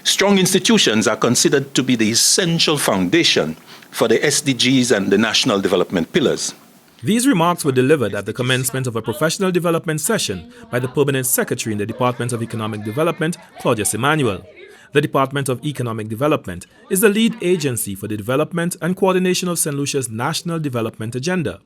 Strong institutions are considered to be the essential foundation for the SDGs and the national development pillars. These remarks were delivered at the commencement of a professional development session by the Permanent Secretary in the Department of Economic Development, Claudius Emmanuel. The Department of Economic Development is the lead agency for the development and coordination of St. Lucia's National Development Agenda.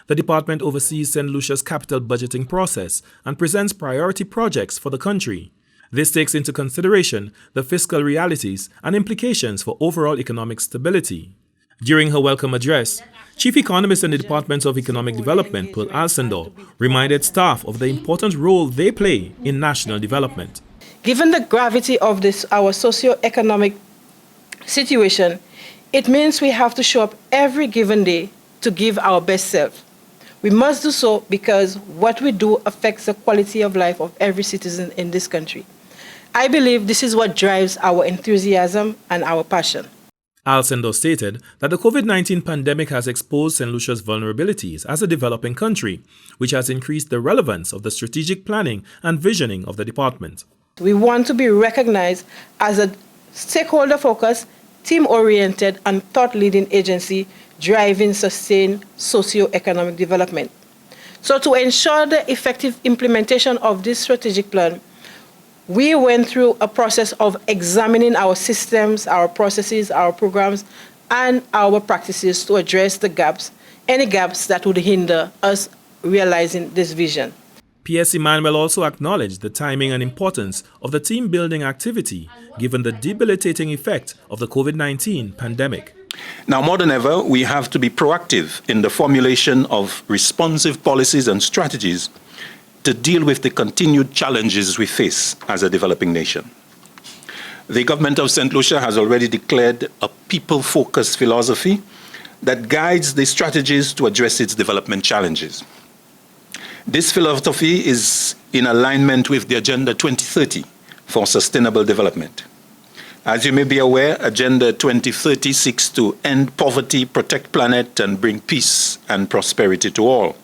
The department oversees St. Lucia's capital budgeting process and presents priority projects for the country. This takes into consideration the fiscal realities and implications for overall economic stability. During her welcome address, Chief Economist in the Department of Economic Development, Pearl Alcindor, reminded staff of the important role they play in national development. Given the gravity of our socio-economic situation, it means we have to show up every given day to give our best self. We must do so because what we do affects the quality of life of every citizen in this country. I believe this is what drives our enthusiasm and our passion. Alcindor stated that the COVID-19 pandemic has exposed St. Lucia's vulnerabilities as a developing country, which has increased the relevance of the strategic planning and visioning of the department. We want to be recognized as a stakeholder-focused, team-oriented, and thought-leading agency driving sustained socio-economic development. So to ensure the effective implementation of this strategic plan, we went through a process of examining our systems, our processes, our programs, and our practices to address the gaps, any gaps that would hinder us realizing this vision. PS Emmanuel also acknowledged the timing and importance of the team-building activity given the debilitating effect of the COVID-19 pandemic. Now, more than ever, we have to be proactive in the formulation of responsive policies and strategies to deal with the continued challenges we face as a developing nation. The government of St. Lucia has already declared a people-focused philosophy that guides the strategies to address its development challenges. This philosophy is in alignment with the Agenda 2030 for Sustainable Development. As you may be aware, Agenda 2030 seeks to end poverty, protect planet, and bring peace and prosperity to all.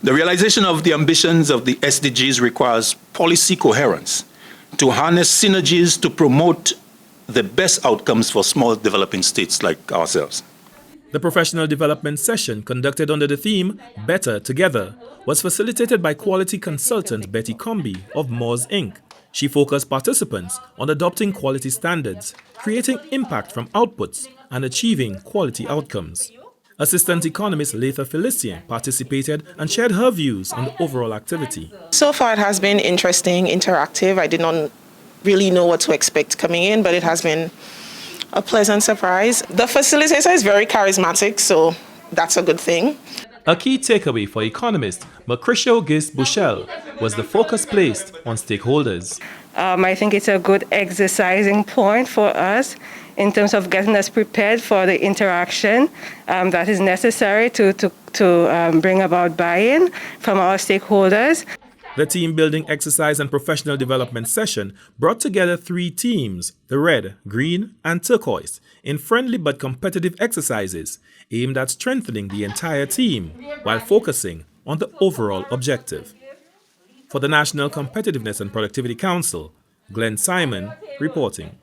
The realization of the ambitions of the SDGs requires policy coherence to harness synergies to promote the best outcomes for small developing states like ourselves. The professional development session, conducted under the theme Better Together, was facilitated by quality consultant Betty Comby of Moores Inc. She focused participants on adopting quality standards, creating impact from outputs, and achieving quality outcomes. Assistant economist Letha Felicien participated and shared her views on the overall activity. So far it has been interesting, interactive. I did not really know what to expect coming in, but it has been a pleasant surprise. The facilitator is very charismatic, so that's a good thing. A key takeaway for economist Mauricio Gist-Bushel was the focus placed on stakeholders. I think it's a good exercising point for us in terms of getting us prepared for the interaction that is necessary to bring about buy-in from our stakeholders. The team-building exercise and professional development session brought together 3 teams, the red, green, and turquoise, in friendly but competitive exercises aimed at strengthening the entire team while focusing on the overall objective. For the National Competitiveness and Productivity Council, Glenn Simon reporting.